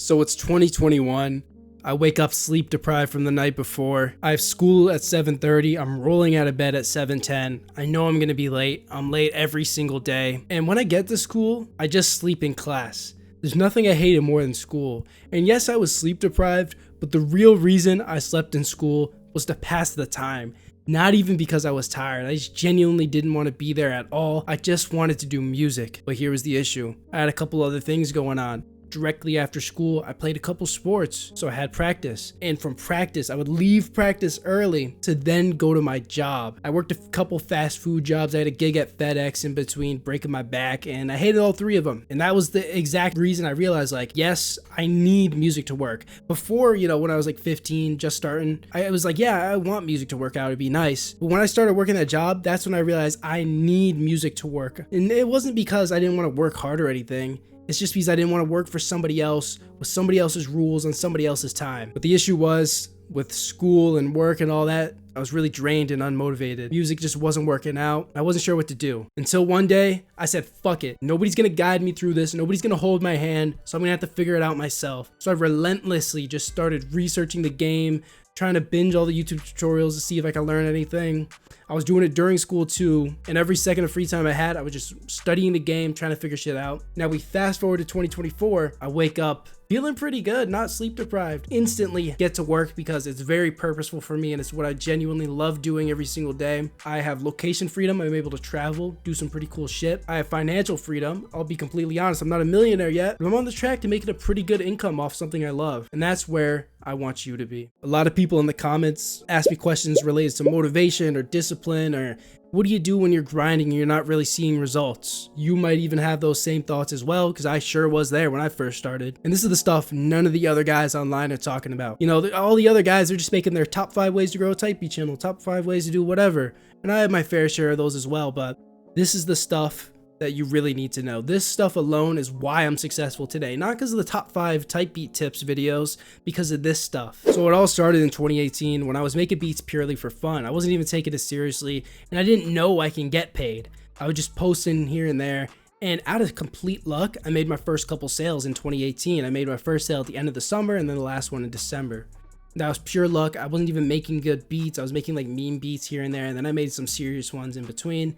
So it's 2021. I wake up sleep deprived from the night before. I have school at 7:30. I'm rolling out of bed at 7:10. I know I'm gonna be late. I'm late every single day. And when I get to school, I just sleep in class. There's nothing I hated more than school. And yes, I was sleep deprived, but the real reason I slept in school was to pass the time. Not even because I was tired. I just genuinely didn't want to be there at all. I just wanted to do music. But here was the issue. I had a couple other things going on. Directly after school, I played a couple sports, so I had practice. And from practice, I would leave practice early to then go to my job. I worked a couple fast food jobs. I had a gig at FedEx in between, breaking my back, and I hated all three of them. And that was the exact reason I realized, like, yes, I need music to work. Before, when I was like 15, just starting, I was like, yeah, I want music to work out. It'd be nice. But when I started working that job, that's when I realized I need music to work. And it wasn't because I didn't want to work hard or anything. It's just because I didn't want to work for somebody else with somebody else's rules on somebody else's time. But the issue was with school and work and all that, I was really drained and unmotivated. Music just wasn't working out. I wasn't sure what to do. Until one day, I said, fuck it. Nobody's going to guide me through this. Nobody's going to hold my hand. So I'm going to have to figure it out myself. So I relentlessly just started researching the game, trying to binge all the YouTube tutorials to see if I could learn anything. I was doing it during school too, and every second of free time I had, I was just studying the game, trying to figure shit out. Now we fast forward to 2024, I wake up feeling pretty good, not sleep deprived. Instantly get to work because it's very purposeful for me and it's what I genuinely love doing every single day. I have location freedom. I'm able to travel, do some pretty cool shit. I have financial freedom. I'll be completely honest, I'm not a millionaire yet, but I'm on the track to making a pretty good income off something I love. And that's where I want you to be. A lot of people in the comments ask me questions related to motivation or discipline or what do you do when you're grinding and you're not really seeing results? You might even have those same thoughts as well, because I sure was there when I first started. And this is the stuff none of the other guys online are talking about. All the other guys are just making their top 5 ways to grow a type beat channel, top 5 ways to do whatever. And I have my fair share of those as well, but this is the stuff that you really need to know. This stuff alone is why I'm successful today, not because of the top 5 type beat tips videos, because of this stuff. So it all started in 2018 when I was making beats purely for fun. I wasn't even taking it seriously, and I didn't know I can get paid. I would just post in here and there, and out of complete luck, I made my first couple sales in 2018. I made my first sale at the end of the summer and then the last one in December. That was pure luck. I wasn't even making good beats. I was making like meme beats here and there, and then I made some serious ones in between.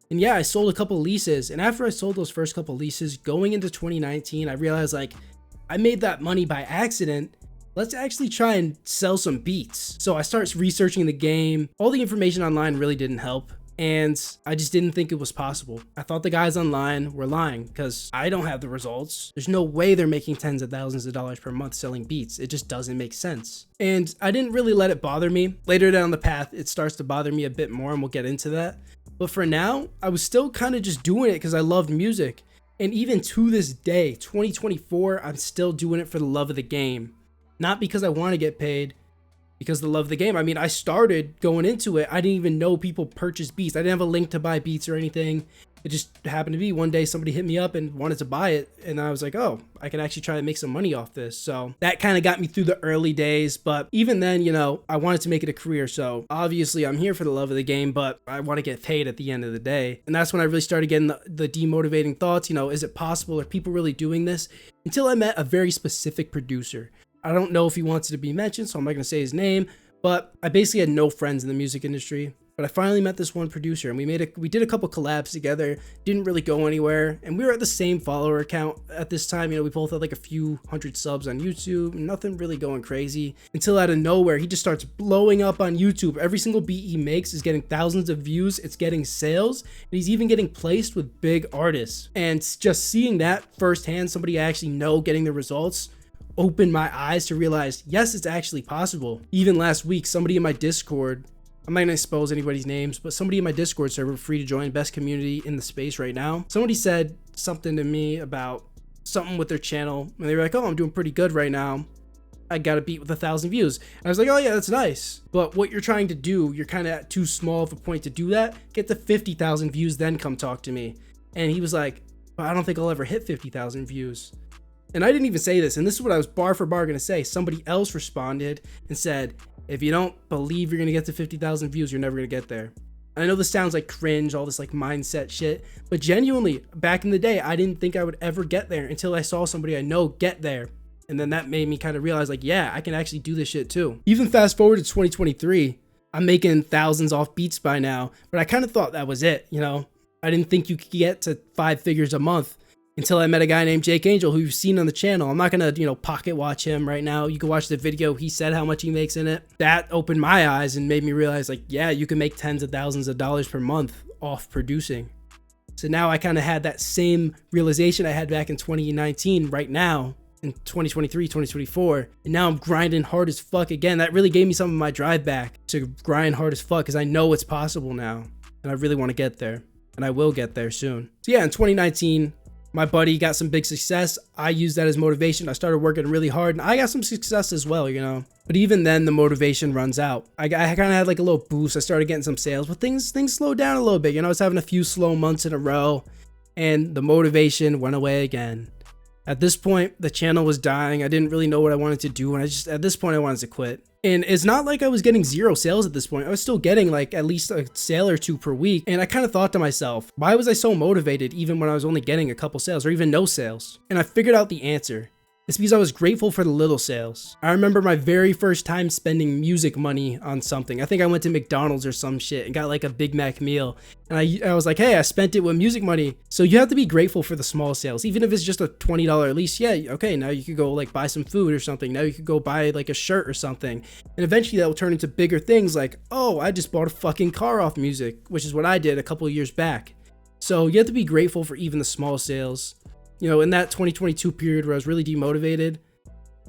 And yeah, I sold a couple leases, and after I sold those first couple leases, going into 2019, I realized like I made that money by accident. Let's actually try and sell some beats. So I started researching the game. All the information online really didn't help, and I just didn't think it was possible. I thought the guys online were lying because I don't have the results. There's no way they're making tens of thousands of dollars per month selling beats. It just doesn't make sense. And I didn't really let it bother me. Later down the path, it starts to bother me a bit more, and we'll get into that. But for now, I was still kind of just doing it because I loved music. And even to this day, 2024, I'm still doing it for the love of the game. Not because I want to get paid, because the love of the game. I mean, I started going into it. I didn't even know people purchase beats. I didn't have a link to buy beats or anything. It just happened to be one day somebody hit me up and wanted to buy it. And I was like, oh, I can actually try to make some money off this. So that kind of got me through the early days. But even then, I wanted to make it a career. So obviously I'm here for the love of the game, but I want to get paid at the end of the day. And that's when I really started getting the demotivating thoughts. Is it possible? Are people really doing this? Until I met a very specific producer. I don't know if he wants to be mentioned, so I'm not going to say his name, but I basically had no friends in the music industry. But I finally met this one producer, and we did a couple collabs together. Didn't really go anywhere, and we were at the same follower account at this time. We both had like a few hundred subs on YouTube, nothing really going crazy. Until out of nowhere, he just starts blowing up on YouTube. Every single beat he makes is getting thousands of views. It's getting sales, and he's even getting placed with big artists. And just seeing that firsthand, somebody I actually know getting the results, opened my eyes to realize, yes, it's actually possible. Even last week, somebody in my Discord, I'm not gonna expose anybody's names, but somebody in my Discord server, free to join, best community in the space right now. Somebody said something to me about something with their channel, and they were like, oh, I'm doing pretty good right now. I got a beat with 1,000 views. And I was like, oh yeah, that's nice. But what you're trying to do, you're kind of at too small of a point to do that. Get to 50,000 views, then come talk to me. And he was like, well, I don't think I'll ever hit 50,000 views. And I didn't even say this, and this is what I was bar for bar gonna say. Somebody else responded and said, if you don't believe you're gonna get to 50,000 views, you're never gonna get there. And I know this sounds like cringe, all this like mindset shit, but genuinely, back in the day, I didn't think I would ever get there until I saw somebody I know get there. And then that made me kind of realize like, yeah, I can actually do this shit too. Even fast forward to 2023, I'm making thousands off beats by now, but I kind of thought that was it. You know, I didn't think you could get to 5 figures a month until I met a guy named Jake Angel, who you've seen on the channel. I'm not gonna, you know, pocket watch him right now. You can watch the video. He said how much he makes in it. That opened my eyes and made me realize like, yeah, you can make tens of thousands of dollars per month off producing. So now I kind of had that same realization I had back in 2019 right now in 2023, 2024. And now I'm grinding hard as fuck again. That really gave me some of my drive back to grind hard as fuck because I know it's possible now. And I really want to get there. And I will get there soon. So yeah, in 2019, my buddy got some big success. I used that as motivation. I started working really hard and I got some success as well, you know. But even then, the motivation runs out. I kind of had like a little boost. I started getting some sales, but things slowed down a little bit. You know, I was having a few slow months in a row and the motivation went away again. At this point, the channel was dying. I didn't really know what I wanted to do. And at this point, I wanted to quit. And it's not like I was getting 0 sales at this point. I was still getting like at least a sale or 2 per week. And I kind of thought to myself, why was I so motivated even when I was only getting a couple sales or even no sales? And I figured out the answer. It's because I was grateful for the little sales. I remember my very first time spending music money on something. I think I went to McDonald's or some shit and got like a Big Mac meal. And I was like, hey, I spent it with music money. So you have to be grateful for the small sales. Even if it's just a $20 at least, yeah, okay, now you could go like buy some food or something. Now you could go buy like a shirt or something. And eventually that will turn into bigger things like, oh, I just bought a fucking car off music, which is what I did a couple of years back. So you have to be grateful for even the small sales. You know, in that 2022 period where I was really demotivated,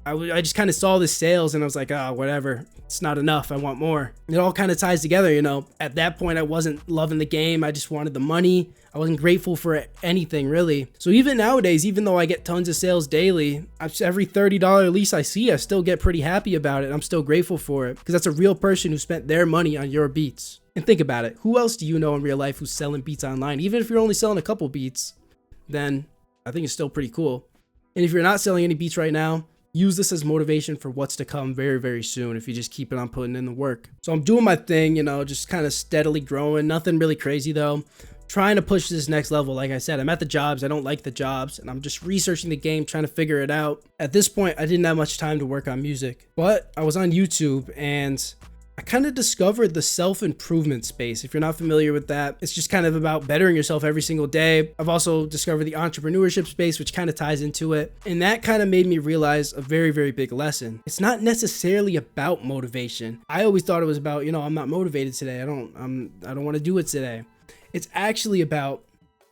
I just kind of saw the sales and I was like, oh, whatever. It's not enough. I want more. It all kind of ties together, you know. At that point, I wasn't loving the game. I just wanted the money. I wasn't grateful for anything, really. So even nowadays, even though I get tons of sales daily, every $30 lease I see, I still get pretty happy about it. I'm still grateful for it because that's a real person who spent their money on your beats. And think about it. Who else do you know in real life who's selling beats online? Even if you're only selling a couple beats, then I think it's still pretty cool. And if you're not selling any beats right now, use this as motivation for what's to come very, very soon if you just keep it on putting in the work. So I'm doing my thing, you know, just kind of steadily growing. Nothing really crazy though. Trying to push this next level. Like I said, I'm at the jobs. I don't like the jobs and I'm just researching the game, trying to figure it out. At this point, I didn't have much time to work on music, but I was on YouTube and I kind of discovered the self-improvement space. If you're not familiar with that, it's just kind of about bettering yourself every single day. I've also discovered the entrepreneurship space, which kind of ties into it. And that kind of made me realize a very, very big lesson. It's not necessarily about motivation. I always thought it was about, you know, I'm not motivated today. I don't want to do it today. It's actually about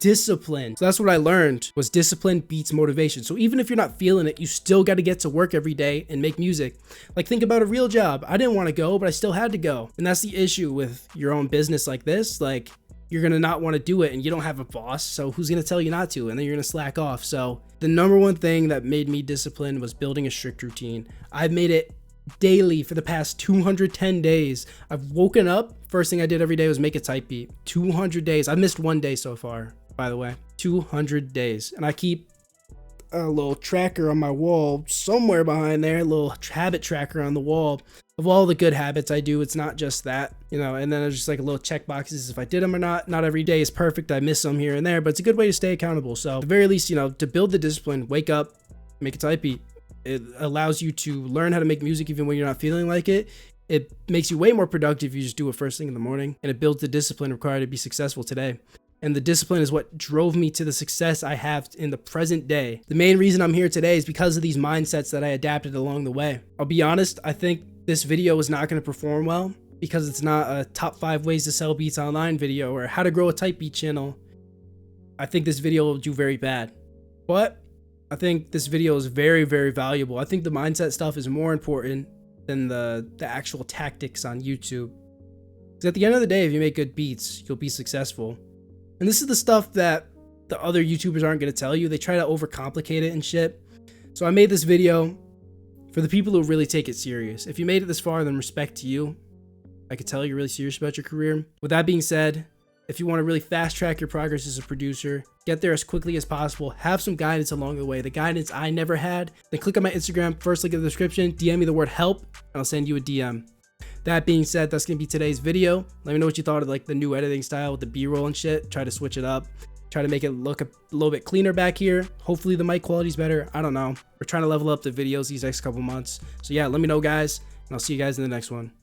discipline. So that's what I learned, was discipline beats motivation. So even if you're not feeling it, you still got to get to work every day and make music. Like think about a real job. I didn't want to go, but I still had to go. And that's the issue with your own business like this. Like you're going to not want to do it and you don't have a boss. So who's going to tell you not to? And then you're going to slack off. So the number one thing that made me disciplined was building a strict routine. I've made it daily for the past 210 days. I've woken up. First thing I did every day was make a type beat. 200 days. I've missed 1 day so far, by the way. 200 days. And I keep a little tracker on my wall somewhere behind there, a little habit tracker on the wall of all the good habits I do. It's not just that, you know, and then there's just like a little check boxes if I did them or not. Not every day is perfect. I miss some here and there, but it's a good way to stay accountable. So at the very least, you know, to build the discipline, wake up, make a type beat. It allows you to learn how to make music even when you're not feeling like it. It makes you way more productive if you just do it first thing in the morning, and it builds the discipline required to be successful today. And the discipline is what drove me to the success I have in the present day. The main reason I'm here today is because of these mindsets that I adapted along the way. I'll be honest, I think this video is not going to perform well because it's not a top 5 ways to sell beats online video or how to grow a type beat channel. I think this video will do very bad. But I think this video is very, very valuable. I think the mindset stuff is more important than the actual tactics on YouTube. Because at the end of the day, if you make good beats, you'll be successful. And this is the stuff that the other YouTubers aren't going to tell you. They try to overcomplicate it and shit. So I made this video for the people who really take it serious. If you made it this far, then respect to you. I could tell you're really serious about your career. With that being said, if you want to really fast track your progress as a producer, get there as quickly as possible, have some guidance along the way, the guidance I never had, then click on my Instagram, first link in the description, DM me the word help, and I'll send you a DM. That being said, that's going to be today's video. Let me know what you thought of like the new editing style with the B-roll and shit. Try to switch it up. try to make it look a little bit cleaner back here. Hopefully the mic quality's better. I don't know. We're trying to level up the videos these next couple months. So yeah, let me know, guys, and I'll see you guys in the next one.